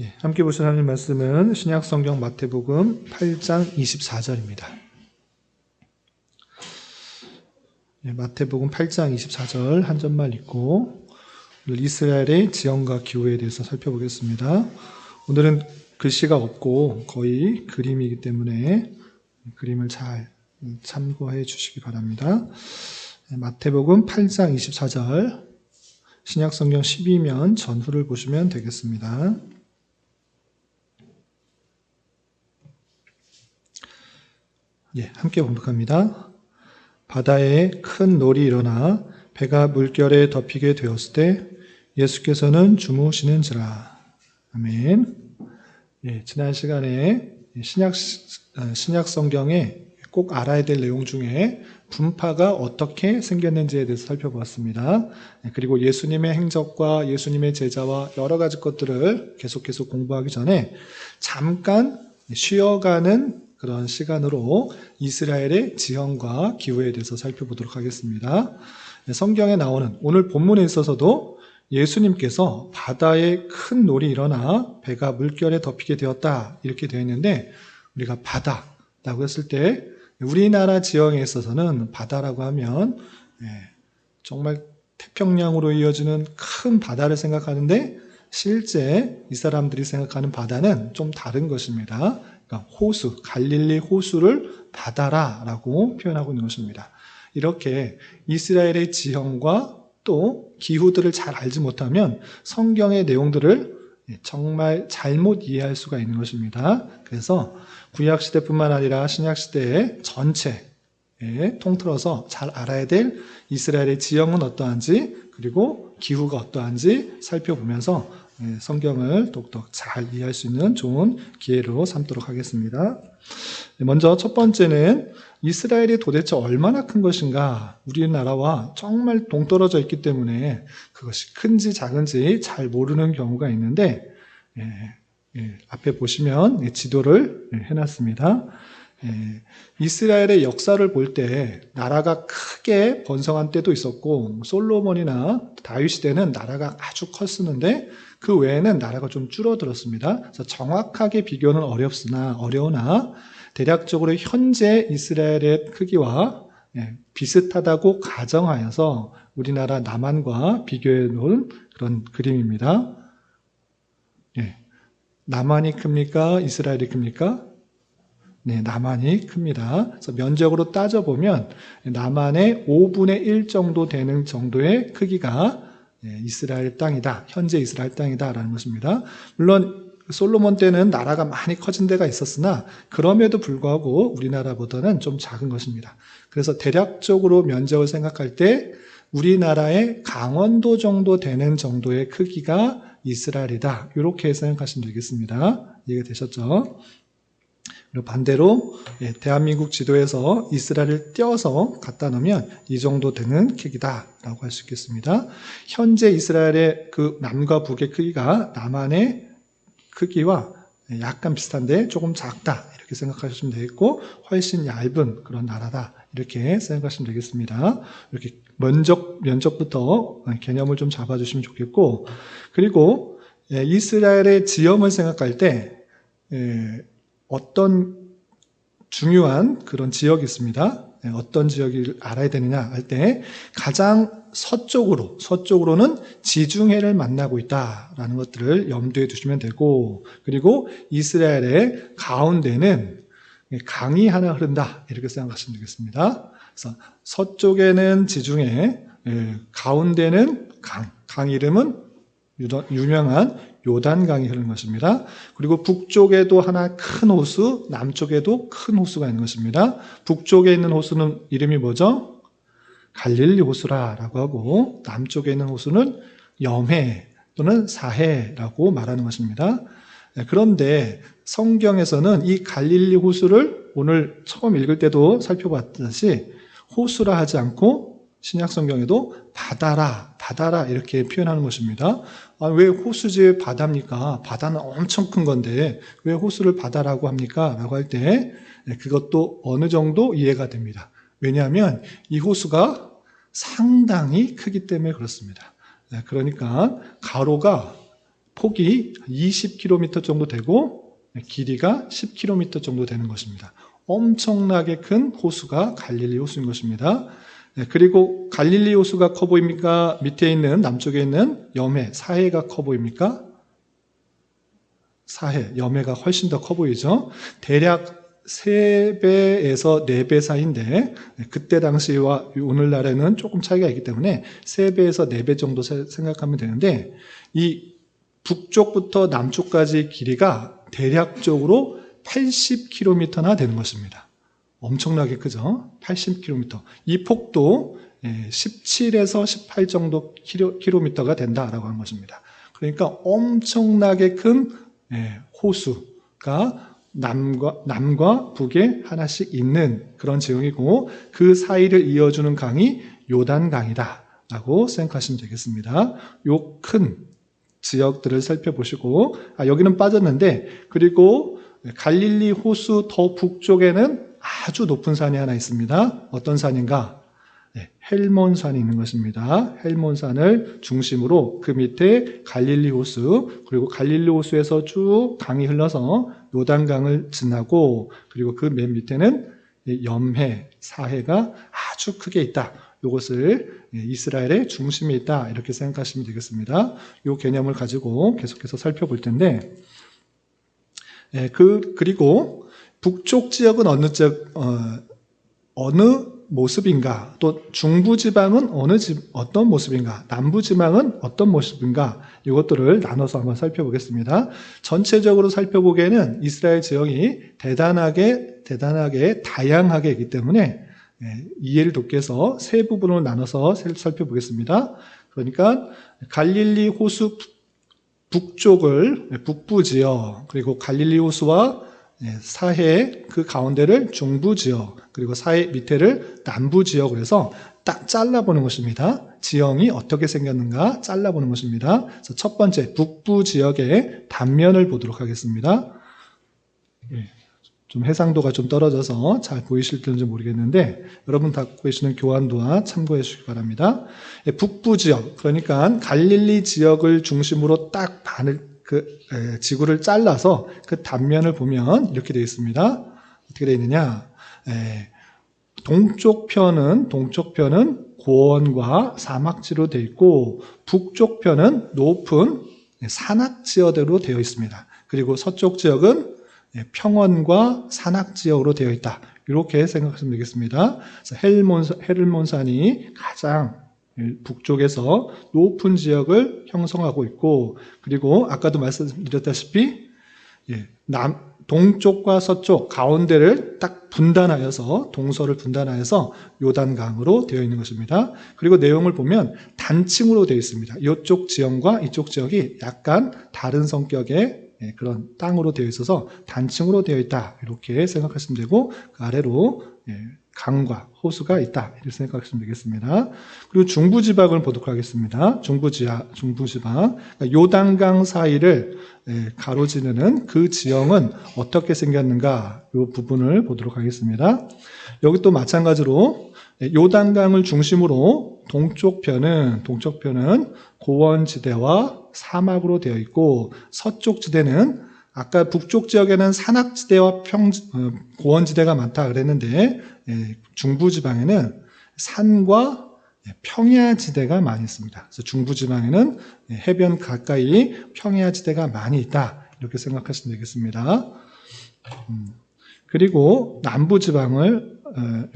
예, 함께 보실 하나님 말씀은 신약성경 마태복음 8장 24절입니다. 예, 마태복음 8장 24절 한 절만 읽고 오늘 이스라엘의 지형과 기후에 대해서 살펴보겠습니다. 오늘은 글씨가 없고 거의 그림이기 때문에 그림을 잘 참고해 주시기 바랍니다. 예, 마태복음 8장 24절 신약성경 12면 전후를 보시면 되겠습니다. 예, 함께 봉독합니다. 바다에 큰 놀이 일어나 배가 물결에 덮이게 되었을 때 예수께서는 주무시는지라. 아멘. 예, 지난 시간에 신약 성경에 꼭 알아야 될 내용 중에 분파가 어떻게 생겼는지에 대해서 살펴보았습니다. 그리고 예수님의 행적과 예수님의 제자와 여러 가지 것들을 계속해서 공부하기 전에 잠깐 쉬어가는 그런 시간으로 이스라엘의 지형과 기후에 대해서 살펴보도록 하겠습니다. 성경에 나오는 오늘 본문에 있어서도 예수님께서 바다에 큰 놀이 일어나 배가 물결에 덮이게 되었다 이렇게 되어 있는데, 우리가 바다라고 했을 때 우리나라 지형에 있어서는 바다라고 하면 정말 태평양으로 이어지는 큰 바다를 생각하는데, 실제 이 사람들이 생각하는 바다는 좀 다른 것입니다. 그러니까 호수, 갈릴리 호수를 바다라고 표현하고 있는 것입니다. 이렇게 이스라엘의 지형과 또 기후들을 잘 알지 못하면 성경의 내용들을 정말 잘못 이해할 수가 있는 것입니다. 그래서 구약시대뿐만 아니라 신약시대의 전체에 통틀어서 잘 알아야 될 이스라엘의 지형은 어떠한지, 그리고 기후가 어떠한지 살펴보면서 성경을 똑똑 잘 이해할 수 있는 좋은 기회로 삼도록 하겠습니다. 먼저 첫 번째는 이스라엘이 도대체 얼마나 큰 것인가, 우리나라와 정말 동떨어져 있기 때문에 그것이 큰지 작은지 잘 모르는 경우가 있는데, 앞에 보시면 지도를 해놨습니다. 이스라엘의 역사를 볼 때 나라가 크게 번성한 때도 있었고, 솔로몬이나 다윗 시대는 나라가 아주 컸었는데 그 외에는 나라가 좀 줄어들었습니다. 그래서 정확하게 비교는 어려우나 대략적으로 현재 이스라엘의 크기와 비슷하다고 가정하여서 우리나라 남한과 비교해 놓은 그런 그림입니다. 남한이 큽니까? 이스라엘이 큽니까? 네, 남한이 큽니다. 그래서 면적으로 따져보면 남한의 5분의 1 정도 되는 정도의 크기가 이스라엘 땅이다, 현재 이스라엘 땅이다라는 것입니다. 물론 솔로몬 때는 나라가 많이 커진 데가 있었으나 그럼에도 불구하고 우리나라보다는 좀 작은 것입니다. 그래서 대략적으로 면적을 생각할 때 우리나라의 강원도 정도 되는 정도의 크기가 이스라엘이다, 이렇게 생각하시면 되겠습니다. 이해가 되셨죠? 그리고 반대로 대한민국 지도에서 이스라엘을 떼어서 갖다 놓으면 이 정도 되는 크기다라고 할 수 있겠습니다. 현재 이스라엘의 그 남과 북의 크기가 남한의 크기와 약간 비슷한데 조금 작다, 이렇게 생각하시면 되겠고, 훨씬 얇은 그런 나라다, 이렇게 생각하시면 되겠습니다. 이렇게 면적부터 개념을 좀 잡아주시면 좋겠고, 그리고 이스라엘의 지형을 생각할 때 어떤 중요한 그런 지역이 있습니다. 어떤 지역을 알아야 되느냐 할 때 가장 서쪽으로는 지중해를 만나고 있다라는 것들을 염두에 두시면 되고, 그리고 이스라엘의 가운데는 강이 하나 흐른다, 이렇게 생각하시면 되겠습니다. 그래서 서쪽에는 지중해, 가운데는 강 이름은 유명한 요단강이 흐르는 것입니다. 그리고 북쪽에도 하나 큰 호수, 남쪽에도 큰 호수가 있는 것입니다. 북쪽에 있는 호수는 이름이 뭐죠? 갈릴리 호수라고 하고, 남쪽에 있는 호수는 염해 또는 사해라고 말하는 것입니다. 그런데 성경에서는 이 갈릴리 호수를 오늘 처음 읽을 때도 살펴봤듯이 호수라 하지 않고 신약성경에도 바다라 이렇게 표현하는 것입니다. 왜 호수지 바다입니까? 바다는 엄청 큰 건데 왜 호수를 바다라고 합니까? 라고 할 때 그것도 어느 정도 이해가 됩니다. 왜냐하면 이 호수가 상당히 크기 때문에 그렇습니다. 그러니까 가로가 폭이 20km 정도 되고 길이가 10km 정도 되는 것입니다. 엄청나게 큰 호수가 갈릴리 호수인 것입니다. 그리고 갈릴리 호수가 커 보입니까? 밑에 있는 남쪽에 있는 염해, 사해가 커 보입니까? 사해, 염해가 훨씬 더 커 보이죠? 대략 3배에서 4배 사이인데 그때 당시와 오늘날에는 조금 차이가 있기 때문에 3배에서 4배 정도 생각하면 되는데 이 북쪽부터 남쪽까지 길이가 대략적으로 80km나 되는 것입니다. 엄청나게 크죠? 80km. 이 폭도 17에서 18 정도 킬로미터가 된다라고 하는 것입니다. 그러니까 엄청나게 큰 호수가 남과 북에 하나씩 있는 그런 지형이고 그 사이를 이어주는 강이 요단강이다 라고 생각하시면 되겠습니다. 요 큰 지역들을 살펴보시고 여기는 빠졌는데 그리고 갈릴리 호수 더 북쪽에는 아주 높은 산이 하나 있습니다. 어떤 산인가? 헬몬산이 있는 것입니다. 헬몬산을 중심으로 그 밑에 갈릴리 호수, 그리고 갈릴리 호수에서 쭉 강이 흘러서 요단강을 지나고 그리고 그 맨 밑에는 염해, 사해가 아주 크게 있다. 이것을 이스라엘의 중심에 있다. 이렇게 생각하시면 되겠습니다. 이 개념을 가지고 계속해서 살펴볼 텐데 그리고 북쪽 지역은 어느 모습인가, 또 중부지방은 어떤 모습인가, 남부지방은 어떤 모습인가, 이것들을 나눠서 한번 살펴보겠습니다. 전체적으로 살펴보기에는 이스라엘 지형이 대단하게 다양하게 있기 때문에 이해를 돕기 위해서 세 부분으로 나눠서 살펴보겠습니다. 그러니까 갈릴리 호수 북쪽을 북부 지역, 그리고 갈릴리 호수와 사해 그 가운데를 중부 지역, 그리고 사해 밑에를 남부 지역으로 해서 딱 잘라보는 것입니다. 지형이 어떻게 생겼는가 잘라보는 것입니다. 그래서 첫 번째 북부 지역의 단면을 보도록 하겠습니다. 좀 해상도가 좀 떨어져서 잘 보이실지 모르겠는데 여러분 갖고 계시는 교환도와 참고해 주시기 바랍니다. 북부 지역, 그러니까 갈릴리 지역을 중심으로 딱 지구를 잘라서 그 단면을 보면 이렇게 되어 있습니다. 어떻게 되어 있느냐? 동쪽 편은 고원과 사막지로 되어 있고 북쪽 편은 높은 산악지역으로 되어 있습니다. 그리고 서쪽 지역은 평원과 산악지역으로 되어 있다. 이렇게 생각하시면 되겠습니다. 헬몬산이 가장 북쪽에서 높은 지역을 형성하고 있고, 그리고 아까도 말씀드렸다시피 동쪽과 서쪽 가운데를 딱 분단하여서 동서를 분단하여서 요단강으로 되어 있는 것입니다. 그리고 내용을 보면 단층으로 되어 있습니다. 이쪽 지형과 이쪽 지역이 약간 다른 성격의 그런 땅으로 되어 있어서 단층으로 되어 있다. 이렇게 생각하시면 되고 그 아래로 강과 호수가 있다. 이렇게 생각하시면 되겠습니다. 그리고 중부지방을 보도록 하겠습니다. 중부지방. 그러니까 요단강 사이를 가로지르는 그 지형은 어떻게 생겼는가 이 부분을 보도록 하겠습니다. 여기 또 마찬가지로 요단강을 중심으로 동쪽 편은 고원지대와 사막으로 되어 있고 서쪽 지대는 아까 북쪽 지역에는 산악지대와 고원지대가 많다 그랬는데 중부지방에는 산과 평야지대가 많이 있습니다. 그래서 중부지방에는 해변 가까이 평야지대가 많이 있다. 이렇게 생각하시면 되겠습니다. 그리고 남부지방을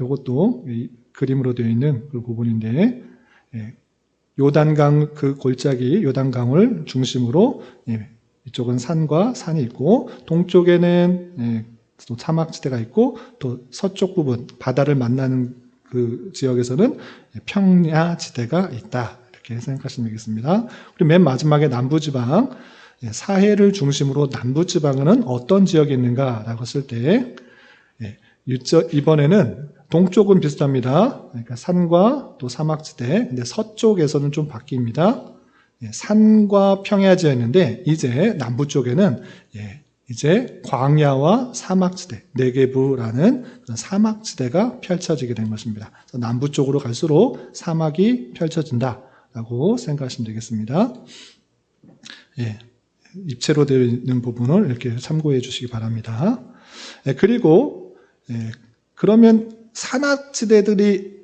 이것도 그림으로 되어 있는 그 부분인데 요단강 그 골짜기 요단강을 중심으로 이쪽은 산과 산이 있고 동쪽에는 또 사막지대가 있고 또 서쪽 부분 바다를 만나는 그 지역에서는 평야지대가 있다. 이렇게 생각하시면 되겠습니다. 그리고 맨 마지막에 남부지방 사해를 중심으로 남부지방은 어떤 지역이 있는가라고 했을 때 이번에는 동쪽은 비슷합니다. 그러니까 산과 또 사막지대. 근데 서쪽에서는 좀 바뀝니다. 산과 평야지였는데 이제 남부 쪽에는 이제 광야와 사막지대, 네게브라는 그런 사막지대가 펼쳐지게 된 것입니다. 그래서 남부 쪽으로 갈수록 사막이 펼쳐진다라고 생각하시면 되겠습니다. 입체로 되어 있는 부분을 이렇게 참고해 주시기 바랍니다. 그리고 그러면 산악지대들이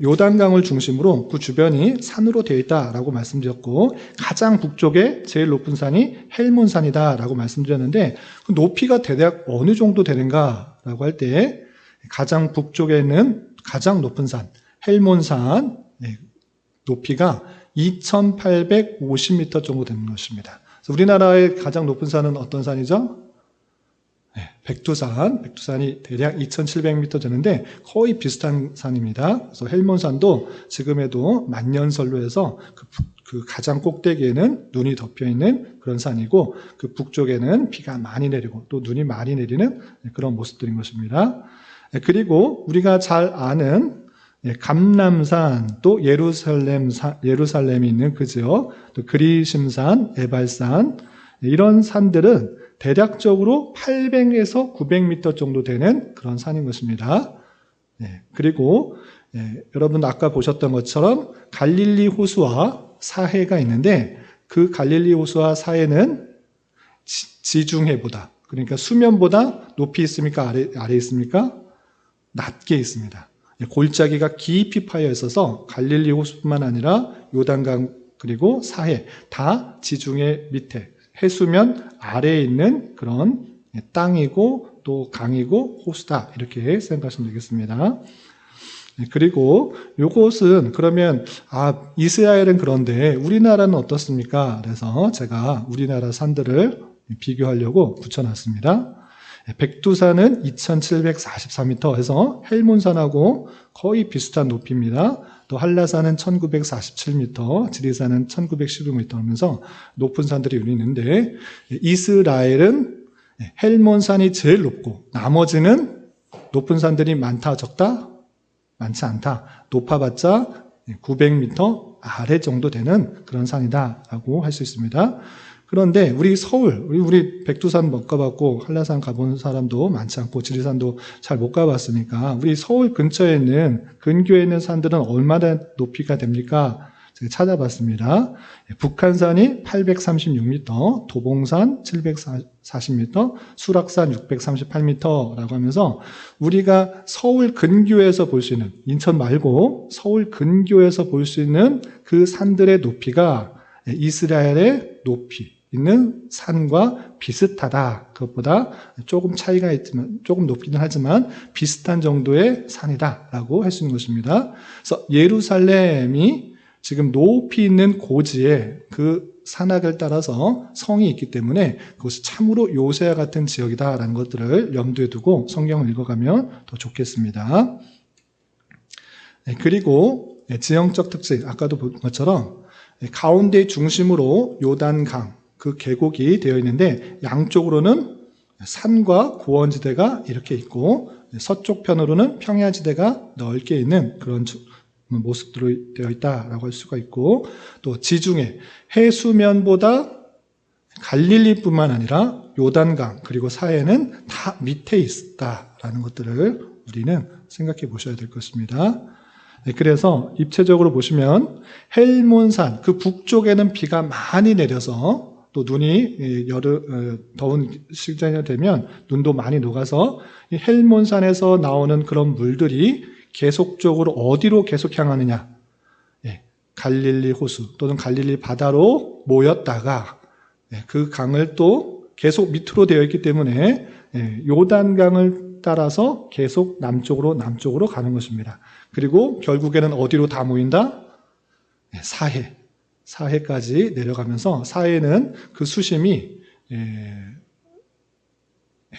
요단강을 중심으로 그 주변이 산으로 되어 있다라고 말씀드렸고, 가장 북쪽에 제일 높은 산이 헬몬산이다라고 말씀드렸는데, 그 높이가 대략 어느 정도 되는가라고 할 때, 가장 북쪽에 있는 가장 높은 산 헬몬산 높이가 2,850m 정도 되는 것입니다. 그래서 우리나라의 가장 높은 산은 어떤 산이죠? 백두산. 백두산이 대략 2,700m 되는데 거의 비슷한 산입니다. 그래서 헬몬산도 지금에도 만년설로해서 그 가장 꼭대기에는 눈이 덮여 있는 그런 산이고, 그 북쪽에는 비가 많이 내리고 또 눈이 많이 내리는 그런 모습들인 것입니다. 그리고 우리가 잘 아는 감람산, 또 예루살렘이 있는 그 지역, 또 그리심산, 에발산, 이런 산들은 대략적으로 800에서 900m 정도 되는 그런 산인 것입니다. 그리고 여러분 아까 보셨던 것처럼 갈릴리 호수와 사해가 있는데, 그 갈릴리 호수와 사해는 지중해보다, 그러니까 수면보다 높이 있습니까? 아래 있습니까? 낮게 있습니다. 골짜기가 깊이 파여 있어서 갈릴리 호수뿐만 아니라 요단강 그리고 사해 다 지중해 밑에 해수면 아래에 있는 그런 땅이고 또 강이고 호수다, 이렇게 생각하시면 되겠습니다. 그리고 요것은 그러면 이스라엘은 그런데 우리나라는 어떻습니까? 그래서 제가 우리나라 산들을 비교하려고 붙여놨습니다. 백두산은 2,744m 해서 헬몬산하고 거의 비슷한 높이입니다. 또 한라산은 1,947m, 지리산은 1,912m 하면서 높은 산들이 있는데, 이스라엘은 헬몬산이 제일 높고 나머지는 높은 산들이 많다, 적다? 많지 않다. 높아봤자 900m 아래 정도 되는 그런 산이다라고 할 수 있습니다. 그런데 우리 서울, 우리 백두산 못 가봤고 한라산 가본 사람도 많지 않고 지리산도 잘 못 가봤으니까 우리 서울 근처에 있는 근교에 있는 산들은 얼마나 높이가 됩니까? 제가 찾아봤습니다. 북한산이 836m, 도봉산 740m, 수락산 638m라고 하면서 우리가 서울 근교에서 볼 수 있는, 인천 말고 서울 근교에서 볼 수 있는 그 산들의 높이가 이스라엘의 높이 있는 산과 비슷하다. 그것보다 조금 차이가 있지만, 조금 높기는 하지만 비슷한 정도의 산이다라고 할 수 있는 것입니다. 그래서 예루살렘이 지금 높이 있는 고지에 그 산악을 따라서 성이 있기 때문에 그것이 참으로 요새와 같은 지역이다라는 것들을 염두에 두고 성경을 읽어가면 더 좋겠습니다. 그리고 지형적 특징, 아까도 본 것처럼 가운데 중심으로 요단강, 그 계곡이 되어 있는데 양쪽으로는 산과 고원지대가 이렇게 있고 서쪽 편으로는 평야지대가 넓게 있는 그런 모습들이 되어 있다라고 할 수가 있고, 또 지중해, 해수면보다 갈릴리뿐만 아니라 요단강 그리고 사해는 다 밑에 있다라는 것들을 우리는 생각해 보셔야 될 것입니다. 그래서 입체적으로 보시면 헬몬산, 그 북쪽에는 비가 많이 내려서 또 눈이 더운 시즌이 되면 눈도 많이 녹아서 이 헬몬산에서 나오는 그런 물들이 계속적으로 어디로 계속 향하느냐? 갈릴리 호수 또는 갈릴리 바다로 모였다가 그 강을 또 계속 밑으로 되어 있기 때문에 요단강을 따라서 계속 남쪽으로 가는 것입니다. 그리고 결국에는 어디로 다 모인다? 사해까지 내려가면서 사해는 그 수심이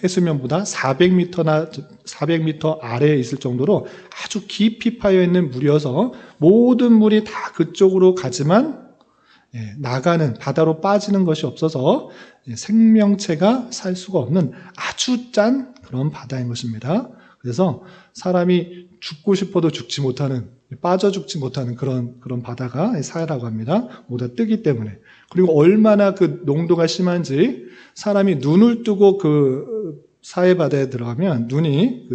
해수면보다 400m 아래에 있을 정도로 아주 깊이 파여 있는 물이어서 모든 물이 다 그쪽으로 가지만 나가는, 바다로 빠지는 것이 없어서 생명체가 살 수가 없는 아주 짠 그런 바다인 것입니다. 그래서 사람이 죽고 싶어도 죽지 못하는, 빠져 죽지 못하는 그런 바다가 사해라고 합니다. 모두 뜨기 때문에. 그리고 얼마나 그 농도가 심한지 사람이 눈을 뜨고 그 사해 바다에 들어가면 눈이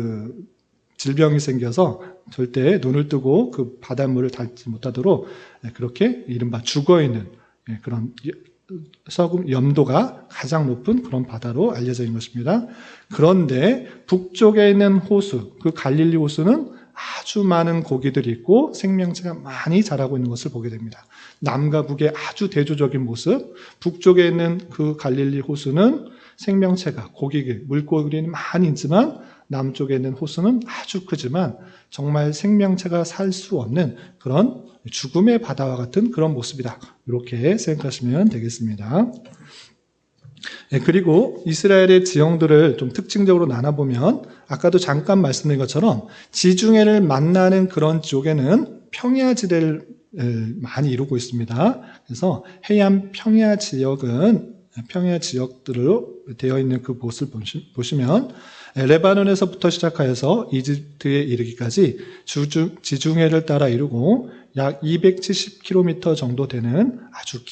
질병이 생겨서 절대 눈을 뜨고 그 바닷물을 닿지 못하도록 그렇게 이른바 죽어있는 그런 염도가 가장 높은 그런 바다로 알려져 있는 것입니다. 그런데 북쪽에 있는 호수, 그 갈릴리 호수는 아주 많은 고기들이 있고 생명체가 많이 자라고 있는 것을 보게 됩니다. 남과 북의 아주 대조적인 모습, 북쪽에 있는 그 갈릴리 호수는 생명체가, 물고기들이 많이 있지만 남쪽에 있는 호수는 아주 크지만 정말 생명체가 살 수 없는 그런 죽음의 바다와 같은 그런 모습이다. 이렇게 생각하시면 되겠습니다. 그리고 이스라엘의 지형들을 좀 특징적으로 나눠보면 아까도 잠깐 말씀드린 것처럼 지중해를 만나는 그런 쪽에는 평야지대를 많이 이루고 있습니다. 그래서 해안 평야 지역들로 되어 있는 그 모습을 보시면 레바논에서부터 시작하여서 이집트에 이르기까지 지중해를 따라 이루고 약 270km 정도 되는 아주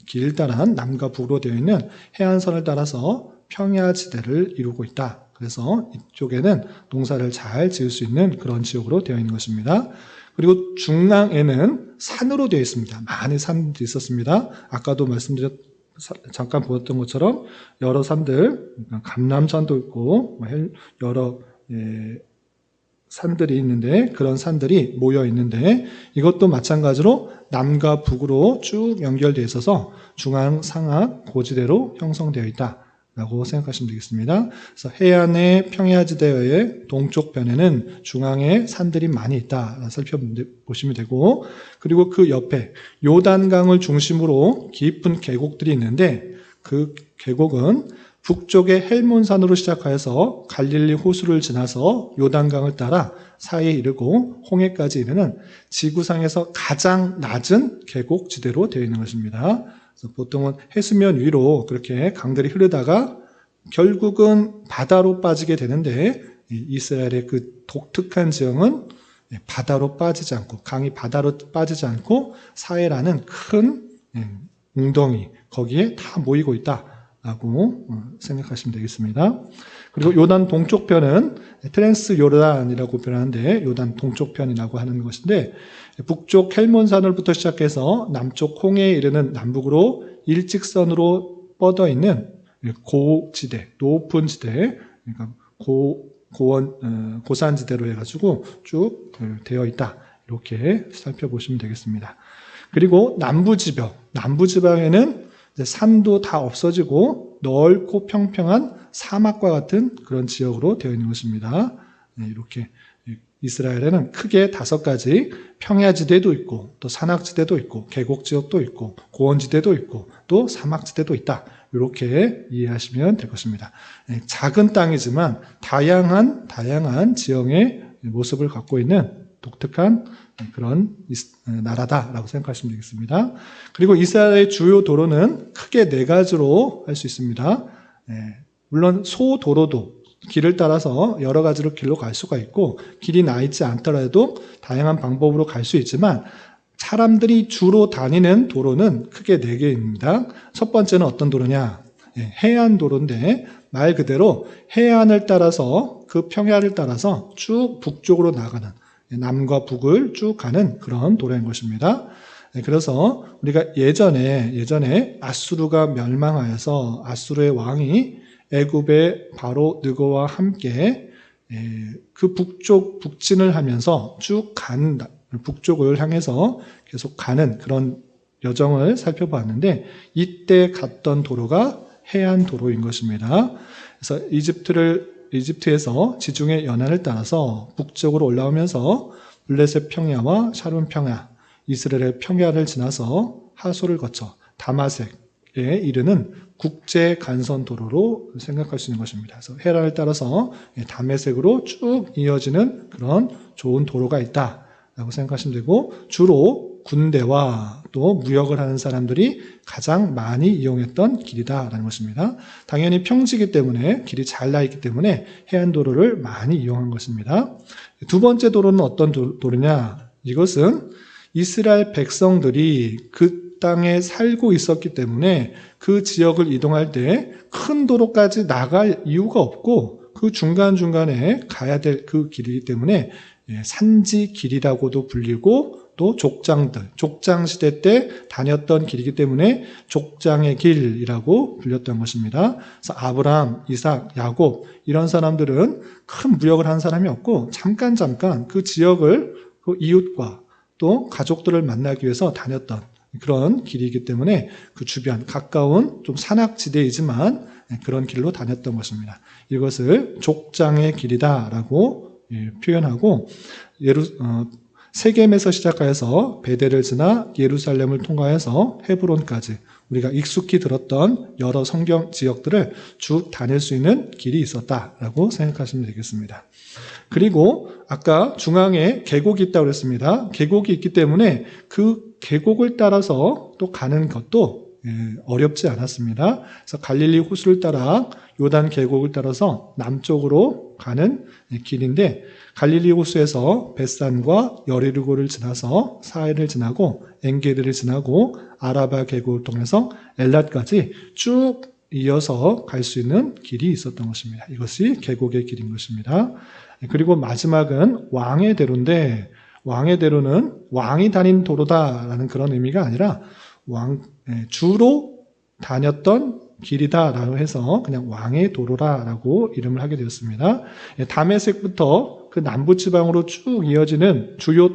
길다란 남과 북으로 되어 있는 해안선을 따라서 평야지대를 이루고 있다. 그래서 이쪽에는 농사를 잘 지을 수 있는 그런 지역으로 되어 있는 것입니다. 그리고 중앙에는 산으로 되어 있습니다. 많은 산들이 있었습니다. 아까도 잠깐 보였던 것처럼 여러 산들, 감람산도 있고 여러 산들이 있는데 그런 산들이 모여 있는데 이것도 마찬가지로 남과 북으로 쭉 연결되어 있어서 중앙 상하 고지대로 형성되어 있다라고 생각하시면 되겠습니다. 그래서 해안의 평야지대의 동쪽 변에는 중앙에 산들이 많이 있다 살펴보시면 되고 그리고 그 옆에 요단강을 중심으로 깊은 계곡들이 있는데 그 계곡은 북쪽의 헬몬산으로 시작하여서 갈릴리 호수를 지나서 요단강을 따라 사이에 이르고 홍해까지 이르는 지구상에서 가장 낮은 계곡지대로 되어 있는 것입니다. 그래서 보통은 해수면 위로 그렇게 강들이 흐르다가 결국은 바다로 빠지게 되는데 이스라엘의 그 독특한 지형은 바다로 빠지지 않고 강이 바다로 빠지지 않고 사해라는 큰 웅덩이 거기에 다 모이고 있다. 라고 생각하시면 되겠습니다. 그리고 요단 동쪽편은 트랜스 요르단이라고 표현하는데 요단 동쪽편이라고 하는 것인데 북쪽 헬몬산으로부터 시작해서 남쪽 홍해에 이르는 남북으로 일직선으로 뻗어 있는 고지대, 높은 지대, 그러니까 고산지대로 해가지고 쭉 되어 있다. 이렇게 살펴보시면 되겠습니다. 그리고 남부지방에는 산도 다 없어지고 넓고 평평한 사막과 같은 그런 지역으로 되어 있는 것입니다. 이렇게 이스라엘에는 크게 5가지 평야지대도 있고 또 산악지대도 있고 계곡지역도 있고 고원지대도 있고 또 사막지대도 있다. 이렇게 이해하시면 될 것입니다. 작은 땅이지만 다양한 지형의 모습을 갖고 있는 독특한 그런 나라다라고 생각하시면 되겠습니다. 그리고 이스라엘의 주요 도로는 크게 4가지로 할 수 있습니다. 물론 소도로도 길을 따라서 여러 가지로 길로 갈 수가 있고 길이 나 있지 않더라도 다양한 방법으로 갈 수 있지만 사람들이 주로 다니는 도로는 크게 4개입니다. 첫 번째는 어떤 도로냐? 해안도로인데 말 그대로 해안을 따라서 그 평야를 따라서 쭉 북쪽으로 나가는 남과 북을 쭉 가는 그런 도로인 것입니다. 그래서 우리가 예전에 아수르가 멸망하여서 아수르의 왕이 애굽의 바로 느고와 함께 그 북진을 하면서 쭉 북쪽을 향해서 계속 가는 그런 여정을 살펴봤는데 이때 갔던 도로가 해안 도로인 것입니다. 그래서 이집트에서 지중해 연안을 따라서 북쪽으로 올라오면서 블레셋 평야와 샤론 평야, 이스라엘의 평야를 지나서 하소를 거쳐 다마섹에 이르는 국제 간선 도로로 생각할 수 있는 것입니다. 그래서 헤라를 따라서 다메섹으로 쭉 이어지는 그런 좋은 도로가 있다라고 생각하시면 되고 주로 군대와 또 무역을 하는 사람들이 가장 많이 이용했던 길이다라는 것입니다. 당연히 평지이기 때문에 길이 잘 나 있기 때문에 해안도로를 많이 이용한 것입니다. 두 번째 도로는 어떤 도로냐? 이것은 이스라엘 백성들이 그 땅에 살고 있었기 때문에 그 지역을 이동할 때 큰 도로까지 나갈 이유가 없고 그 중간중간에 가야 될 그 길이기 때문에 산지 길이라고도 불리고 또 족장들, 족장시대 때 다녔던 길이기 때문에 족장의 길이라고 불렸던 것입니다. 그래서 아브라함, 이삭, 야곱 이런 사람들은 큰 무역을 한 사람이 없고 잠깐 그 지역을 그 이웃과 또 가족들을 만나기 위해서 다녔던 그런 길이기 때문에 그 주변 가까운 좀 산악지대이지만 그런 길로 다녔던 것입니다. 이것을 족장의 길이다라고 표현하고 세겜에서 시작하여서 베델을 지나 예루살렘을 통과해서 헤브론까지 우리가 익숙히 들었던 여러 성경 지역들을 쭉 다닐 수 있는 길이 있었다라고 생각하시면 되겠습니다. 그리고 아까 중앙에 계곡이 있다고 그랬습니다. 계곡이 있기 때문에 그 계곡을 따라서 또 가는 것도 어렵지 않았습니다. 그래서 갈릴리 호수를 따라 요단 계곡을 따라서 남쪽으로 가는 길인데 갈릴리 호수에서 벳산과 여리고를 지나서 사해를 지나고 엔게디를 지나고 아라바 계곡을 통해서 엘랏까지 쭉 이어서 갈 수 있는 길이 있었던 것입니다. 이것이 계곡의 길인 것입니다. 그리고 마지막은 왕의 대로인데 왕의 대로는 왕이 다닌 도로다라는 그런 의미가 아니라 주로 다녔던 길이다라고 해서 그냥 왕의 도로라고 이름을 하게 되었습니다. 다메섹부터 그 남부지방으로 쭉 이어지는 주요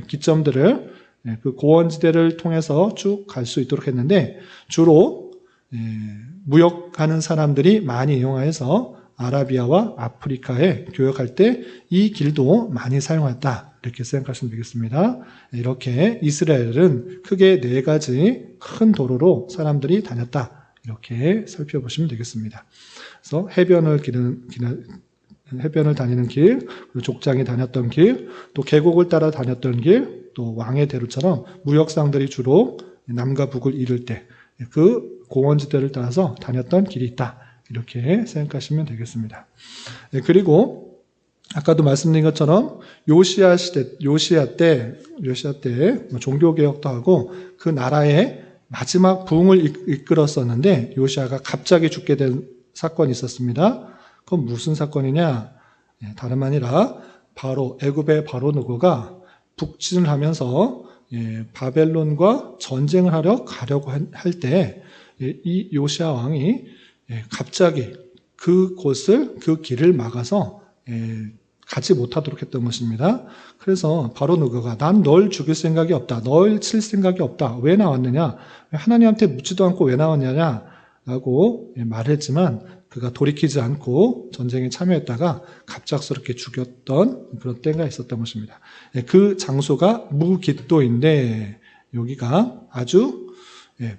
기점들을 그 고원지대를 통해서 쭉 갈 수 있도록 했는데 주로 무역하는 사람들이 많이 이용해서 아라비아와 아프리카에 교역할 때 이 길도 많이 사용했다 이렇게 생각하시면 되겠습니다. 이렇게 이스라엘은 크게 4가지 큰 도로로 사람들이 다녔다 이렇게 살펴보시면 되겠습니다. 그래서 해변을 다니는 길, 그리고 족장이 다녔던 길, 또 계곡을 따라 다녔던 길, 또 왕의 대로처럼 무역상들이 주로 남과 북을 이룰 때 그 공원지대를 따라서 다녔던 길이 있다. 이렇게 생각하시면 되겠습니다. 그리고 아까도 말씀드린 것처럼 요시야 때 종교개혁도 하고 그 나라의 마지막 부흥을 이끌었었는데 요시야가 갑자기 죽게 된 사건이 있었습니다. 그건 무슨 사건이냐? 다름 아니라 바로 애굽의 바로 느고가 북진을 하면서 바벨론과 전쟁을 가려고 할 때 이 요시야 왕이 갑자기 그 길을 막아서 가지 못하도록 했던 것입니다. 그래서 바로 느고가 난 널 죽일 생각이 없다. 널 칠 생각이 없다. 왜 나왔느냐? 하나님한테 묻지도 않고 왜 나왔냐라고 말했지만 그가 돌이키지 않고 전쟁에 참여했다가 갑작스럽게 죽였던 그런 때가 있었던 것입니다. 그 장소가 무깃도인데 여기가 아주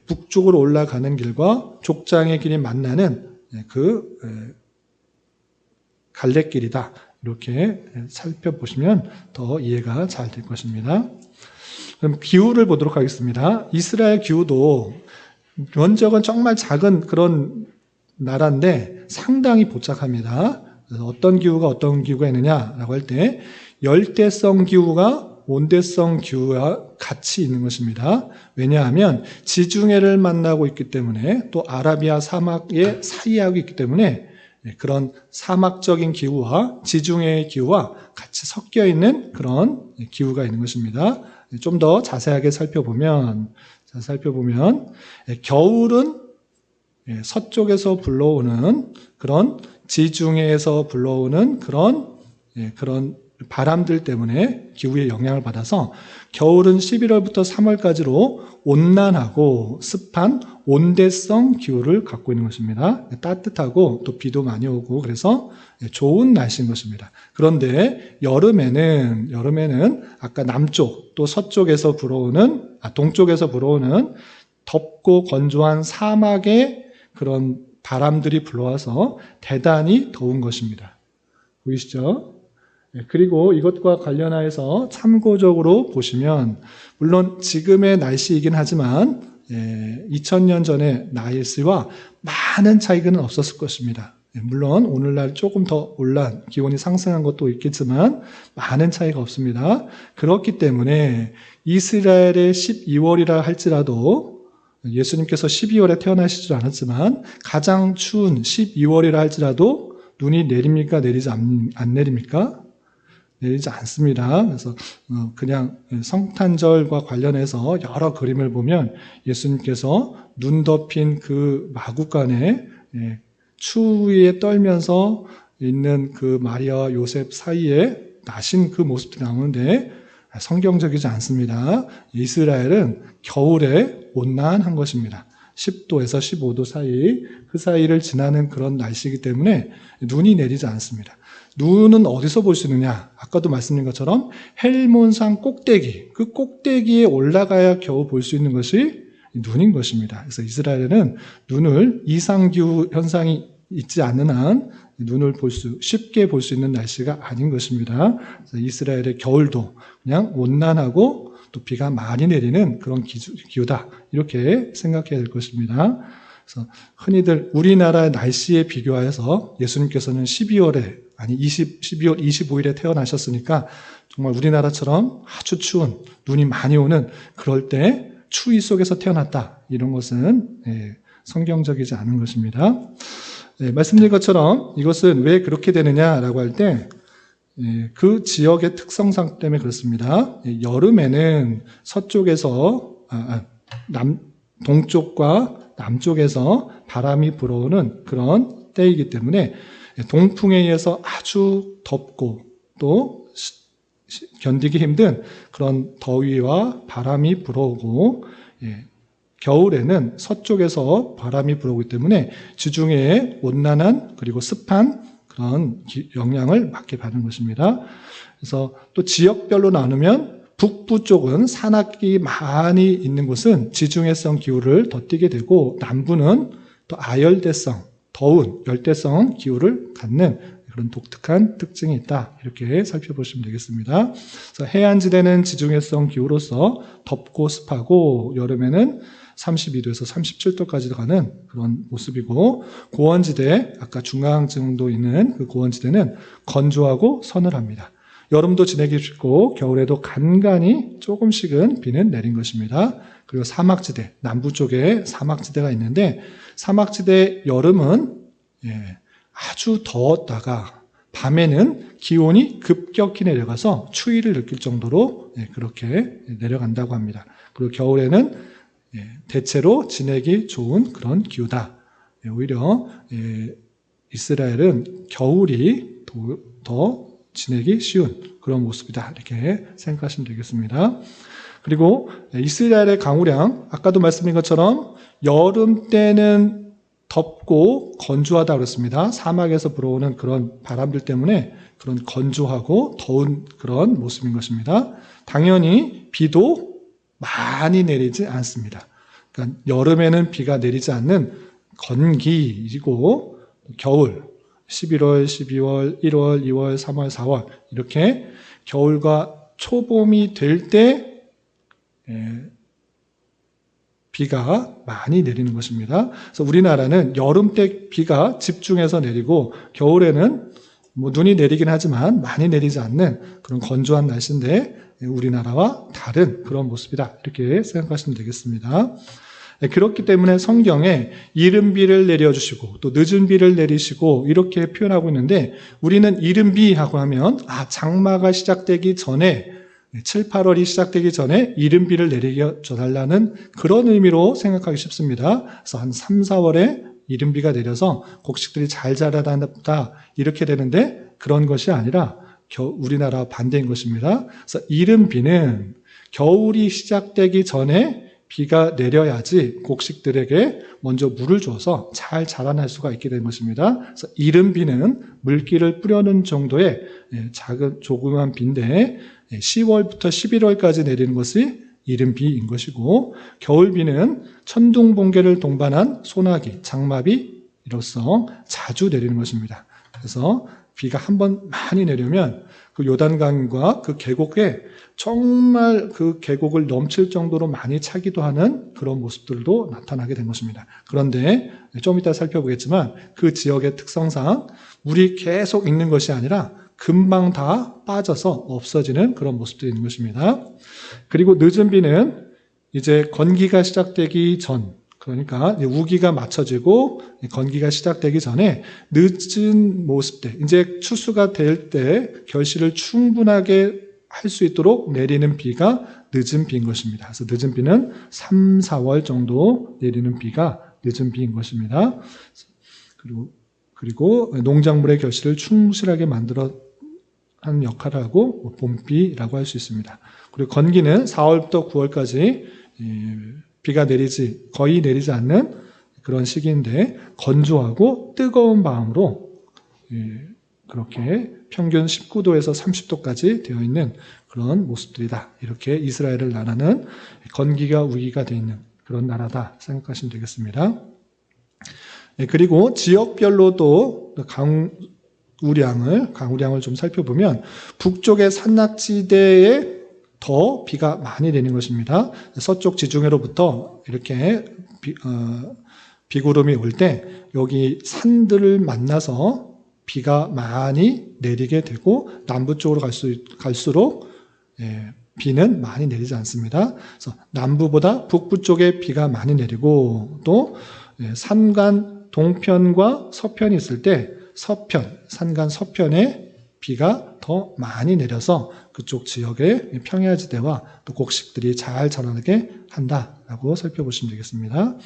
북쪽으로 올라가는 길과 족장의 길이 만나는 그 갈래길이다. 이렇게 살펴보시면 더 이해가 잘 될 것입니다. 그럼 기후를 보도록 하겠습니다. 이스라엘 기후도 면적은 정말 작은 그런 나라인데 상당히 복잡합니다. 그래서 어떤 기후가 있느냐라고 할 때 열대성 기후가 온대성 기후와 같이 있는 것입니다. 왜냐하면 지중해를 만나고 있기 때문에 또 아라비아 사막의 사이하고 있기 때문에 그런 사막적인 기후와 지중해의 기후와 같이 섞여 있는 그런 기후가 있는 것입니다. 좀 더 자세하게 살펴보면 겨울은 서쪽에서 불러오는 그런 지중해에서 불러오는 그런 바람들 때문에 기후에 영향을 받아서 겨울은 11월부터 3월까지로 온난하고 습한 온대성 기후를 갖고 있는 것입니다. 따뜻하고 또 비도 많이 오고 그래서 좋은 날씨인 것입니다. 그런데 여름에는 아까 남쪽 또 서쪽에서 동쪽에서 불어오는 덥고 건조한 사막의 그런 바람들이 불어와서 대단히 더운 것입니다. 보이시죠? 그리고 이것과 관련하여서 참고적으로 보시면 물론 지금의 날씨이긴 하지만 2000년 전의 날씨와 많은 차이는 없었을 것입니다. 물론 오늘날 조금 더 기온이 상승한 것도 있겠지만 많은 차이가 없습니다. 그렇기 때문에 이스라엘의 12월이라 할지라도 예수님께서 12월에 태어나시지 않았지만 가장 추운 12월이라 할지라도 눈이 내립니까? 내리지 안 내립니까? 내리지 않습니다. 그래서 그냥 성탄절과 관련해서 여러 그림을 보면 예수님께서 눈 덮인 그 마구간에 추위에 떨면서 있는 그 마리아와 요셉 사이에 나신 그 모습들이 나오는데 성경적이지 않습니다. 이스라엘은 겨울에 온난한 것입니다. 10도에서 15도 사이, 그 사이를 지나는 그런 날씨이기 때문에 눈이 내리지 않습니다. 눈은 어디서 볼 수 있느냐? 아까도 말씀드린 것처럼 헬몬산 꼭대기, 그 꼭대기에 올라가야 겨우 볼 수 있는 것이 눈인 것입니다. 그래서 이스라엘은 눈을 이상기후 현상이 있지 않는 한 눈을 쉽게 볼 수 있는 날씨가 아닌 것입니다. 그래서 이스라엘의 겨울도 그냥 온난하고 또 비가 많이 내리는 그런 기후다. 이렇게 생각해야 될 것입니다. 그래서 흔히들 우리나라의 날씨에 비교하여서 예수님께서는 12월 25일에 태어나셨으니까 정말 우리나라처럼 아주 추운 눈이 많이 오는 그럴 때 추위 속에서 태어났다. 이런 것은 성경적이지 않은 것입니다. 말씀드린 것처럼 이것은 왜 그렇게 되느냐라고 할 때 그 지역의 특성상 때문에 그렇습니다. 여름에는 서쪽에서 동쪽과 남쪽에서 바람이 불어오는 그런 때이기 때문에 동풍에 의해서 아주 덥고 또 견디기 힘든 그런 더위와 바람이 불어오고 겨울에는 서쪽에서 바람이 불어오기 때문에 지중해에 온난한 그리고 습한 그런 영향을 받게 받는 것입니다. 그래서 또 지역별로 나누면 북부 쪽은 산악이 많이 있는 곳은 지중해성 기후를 더 띠게 되고 남부는 또 아열대성, 더운 열대성 기후를 갖는 그런 독특한 특징이 있다. 이렇게 살펴보시면 되겠습니다. 그래서 해안지대는 지중해성 기후로서 덥고 습하고 여름에는 32도에서 37도까지 가는 그런 모습이고 고원지대, 아까 중앙 정도 있는 그 고원지대는 건조하고 서늘합니다. 여름도 지내기 쉽고 겨울에도 간간히 조금씩은 비는 내린 것입니다. 그리고 사막지대, 남부 쪽에 사막지대가 있는데 사막지대 여름은 아주 더웠다가 밤에는 기온이 급격히 내려가서 추위를 느낄 정도로 그렇게 내려간다고 합니다. 그리고 겨울에는 대체로 지내기 좋은 그런 기후다. 오히려 이스라엘은 겨울이 더 지내기 쉬운 그런 모습이다. 이렇게 생각하시면 되겠습니다. 그리고 이스라엘의 강우량, 아까도 말씀드린 것처럼 여름 때는 덥고 건조하다 그랬습니다. 사막에서 불어오는 그런 바람들 때문에 그런 건조하고 더운 그런 모습인 것입니다. 당연히 비도 많이 내리지 않습니다. 그러니까 여름에는 비가 내리지 않는 건기이고 겨울 11월, 12월, 1월, 2월, 3월, 4월 이렇게 겨울과 초봄이 될 때 비가 많이 내리는 것입니다. 그래서 우리나라는 여름 때 비가 집중해서 내리고 겨울에는 눈이 내리긴 하지만 많이 내리지 않는 그런 건조한 날씨인데 우리나라와 다른 그런 모습이다. 이렇게 생각하시면 되겠습니다. 그렇기 때문에 성경에 이른 비를 내려주시고 또 늦은 비를 내리시고 이렇게 표현하고 있는데 우리는 이른 비하고 하면 장마가 시작되기 전에 7, 8월이 시작되기 전에 이른 비를 내려줘달라는 그런 의미로 생각하기 쉽습니다. 그래서 한 3, 4월에 이른 비가 내려서 곡식들이 잘 자라다 이렇게 되는데 그런 것이 아니라 우리나라 반대인 것입니다. 그래서 이른 비는 겨울이 시작되기 전에 비가 내려야지 곡식들에게 먼저 물을 줘서 잘 자라날 수가 있게 된 것입니다. 그래서 이른 비는 물기를 뿌려놓은 정도의 조그만 비인데 10월부터 11월까지 내리는 것이 이른 비인 것이고 겨울 비는 천둥 번개를 동반한 소나기, 장마비로서 자주 내리는 것입니다. 그래서 비가 한번 많이 내려면 그 요단강과 그 계곡에 정말 그 계곡을 넘칠 정도로 많이 차기도 하는 그런 모습들도 나타나게 된 것입니다. 그런데 좀 이따 살펴보겠지만 그 지역의 특성상 물이 계속 있는 것이 아니라 금방 다 빠져서 없어지는 그런 모습들이 있는 것입니다. 그리고 늦은 비는 이제 건기가 시작되기 전, 그러니까 우기가 맞춰지고 건기가 시작되기 전에 늦은 모습 때, 이제 추수가 될 때 결실을 충분하게 할 수 있도록 내리는 비가 늦은 비인 것입니다. 그래서 늦은 비는 3, 4월 정도 내리는 비가 늦은 비인 것입니다. 그리고 농작물의 결실을 충실하게 만들어 하는 역할을 하고 봄비라고 할 수 있습니다. 그리고 건기는 4월부터 9월까지 비가 거의 내리지 않는 그런 시기인데 건조하고 뜨거운 마음으로 그렇게 평균 19도에서 30도까지 되어 있는 그런 모습들이다. 이렇게 이스라엘을 나라는 건기가 우기가 되어 있는 그런 나라다 생각하시면 되겠습니다. 그리고 지역별로도 강우량을 좀 살펴보면 북쪽의 산낙지대에 더 비가 많이 내리는 것입니다. 서쪽 지중해로부터 이렇게 비구름이 올 때 여기 산들을 만나서 비가 많이 내리게 되고 남부 쪽으로 갈수록 비는 많이 내리지 않습니다. 그래서 남부보다 북부 쪽에 비가 많이 내리고 또 산간 동편과 서편이 있을 때 산간 서편에 비가 더 많이 내려서 그쪽 지역의 평야지대와 또 곡식들이 잘 자라나게 한다라고 살펴보시면 되겠습니다.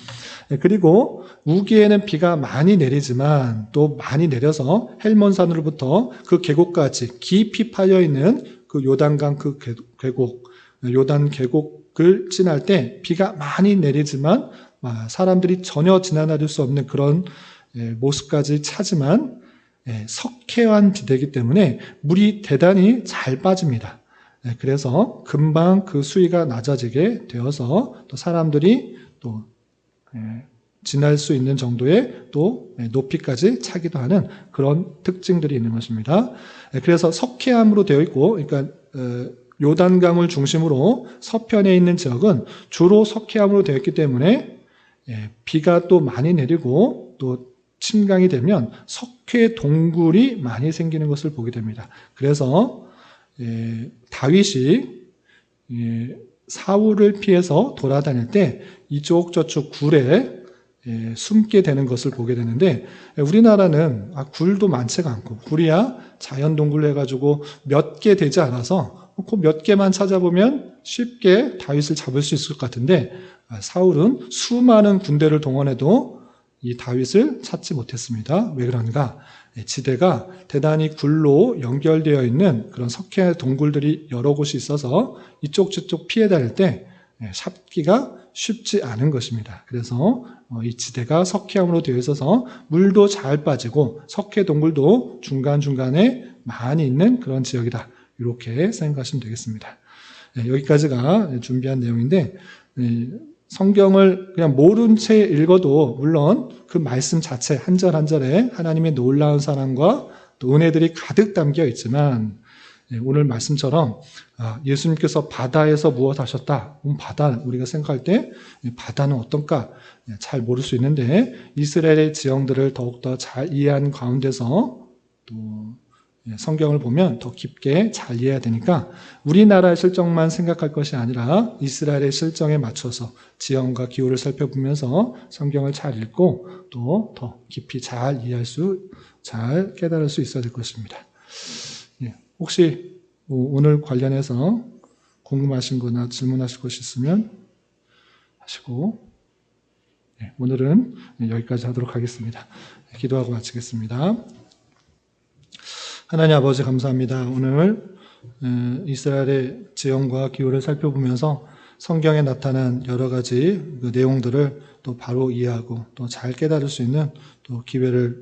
그리고 우기에는 비가 많이 내리지만 또 많이 내려서 헬몬산으로부터 그 계곡까지 깊이 파여 있는 그 요단강 그 계곡, 요단 계곡을 지날 때 비가 많이 내리지만 사람들이 전혀 지나다닐 수 없는 그런 모습까지 차지만 석회화한 지대이기 때문에 물이 대단히 잘 빠집니다. 그래서 금방 그 수위가 낮아지게 되어서 또 사람들이 또 지날 수 있는 정도의 또 높이까지 차기도 하는 그런 특징들이 있는 것입니다. 그래서 석회암으로 되어 있고, 그러니까 요단강을 중심으로 서편에 있는 지역은 주로 석회암으로 되어 있기 때문에 비가 또 많이 내리고 또 침강이 되면 석회 동굴이 많이 생기는 것을 보게 됩니다. 그래서 다윗이 사울을 피해서 돌아다닐 때 이쪽 저쪽 굴에 숨게 되는 것을 보게 되는데 우리나라는 굴도 많지가 않고 굴이야 자연 동굴로 해가지고 몇 개 되지 않아서 그 몇 개만 찾아보면 쉽게 다윗을 잡을 수 있을 것 같은데 사울은 수많은 군대를 동원해도 이 다윗을 찾지 못했습니다. 왜 그런가? 지대가 대단히 굴로 연결되어 있는 그런 석회 동굴들이 여러 곳이 있어서 이쪽 저쪽 피해 다닐 때 잡기가 쉽지 않은 것입니다. 그래서 이 지대가 석회암으로 되어 있어서 물도 잘 빠지고 석회 동굴도 중간중간에 많이 있는 그런 지역이다. 이렇게 생각하시면 되겠습니다. 여기까지가 준비한 내용인데 성경을 그냥 모른 채 읽어도 물론 그 말씀 자체 한 절 한 절에 하나님의 놀라운 사랑과 또 은혜들이 가득 담겨 있지만 오늘 말씀처럼 예수님께서 바다에서 무엇 하셨다? 바다 우리가 생각할 때 바다는 어떤가? 잘 모를 수 있는데 이스라엘의 지형들을 더욱더 잘 이해한 가운데서 또 성경을 보면 더 깊게 잘 이해해야 되니까 우리나라의 실정만 생각할 것이 아니라 이스라엘의 실정에 맞춰서 지형과 기후를 살펴보면서 성경을 잘 읽고 또 더 깊이 잘 잘 깨달을 수 있어야 될 것입니다. 혹시 오늘 관련해서 궁금하신 거나 질문하실 것이 있으면 하시고 오늘은 여기까지 하도록 하겠습니다. 기도하고 마치겠습니다. 하나님 아버지 감사합니다. 오늘 이스라엘의 지형과 기후를 살펴보면서 성경에 나타난 여러 가지 그 내용들을 또 바로 이해하고 또 잘 깨달을 수 있는 또 기회를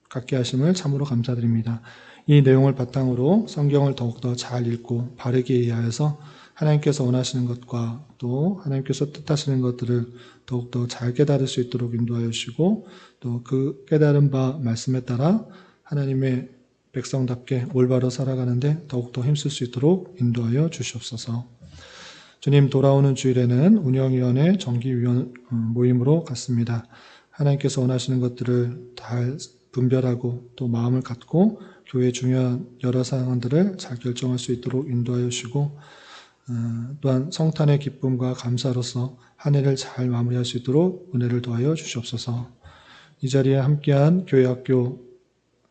갖게 하심을 참으로 감사드립니다. 이 내용을 바탕으로 성경을 더욱더 잘 읽고 바르게 이해하여서 하나님께서 원하시는 것과 또 하나님께서 뜻하시는 것들을 더욱더 잘 깨달을 수 있도록 인도하여 주시고 또 그 깨달은 바 말씀에 따라 하나님의 백성답게 올바로 살아가는데 더욱더 힘쓸 수 있도록 인도하여 주시옵소서. 주님, 돌아오는 주일에는 운영위원회 정기위원 모임으로 갔습니다. 하나님께서 원하시는 것들을 잘 분별하고 또 마음을 갖고 교회의 중요한 여러 사항들을 잘 결정할 수 있도록 인도하여 주시고 또한 성탄의 기쁨과 감사로서 한 해를 잘 마무리할 수 있도록 은혜를 더하여 주시옵소서. 이 자리에 함께한 교회 학교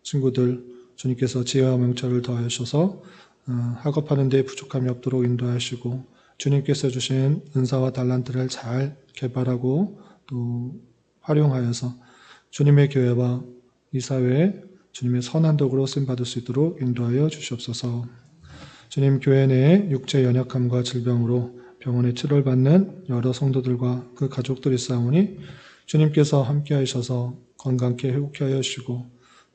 친구들 주님께서 지혜와 명철을 더하여 주셔서 학업하는 데 부족함이 없도록 인도하시고 주님께서 주신 은사와 달란트를 잘 개발하고 또 활용하여서 주님의 교회와 이 사회에 주님의 선한 도구로 쓰임받을 수 있도록 인도하여 주시옵소서. 주님, 교회 내에 육체 연약함과 질병으로 병원에 치료를 받는 여러 성도들과 그 가족들이 있사오니 주님께서 함께 하셔서 건강케 회복케 하여 주시고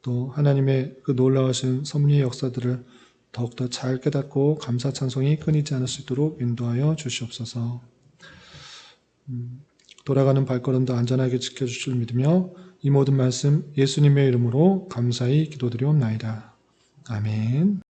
또 하나님의 그 놀라우신 섭리의 역사들을 더욱더 잘 깨닫고 감사 찬송이 끊이지 않을 수 있도록 인도하여 주시옵소서. 돌아가는 발걸음도 안전하게 지켜주실 믿으며 이 모든 말씀 예수님의 이름으로 감사히 기도드리옵나이다. 아멘.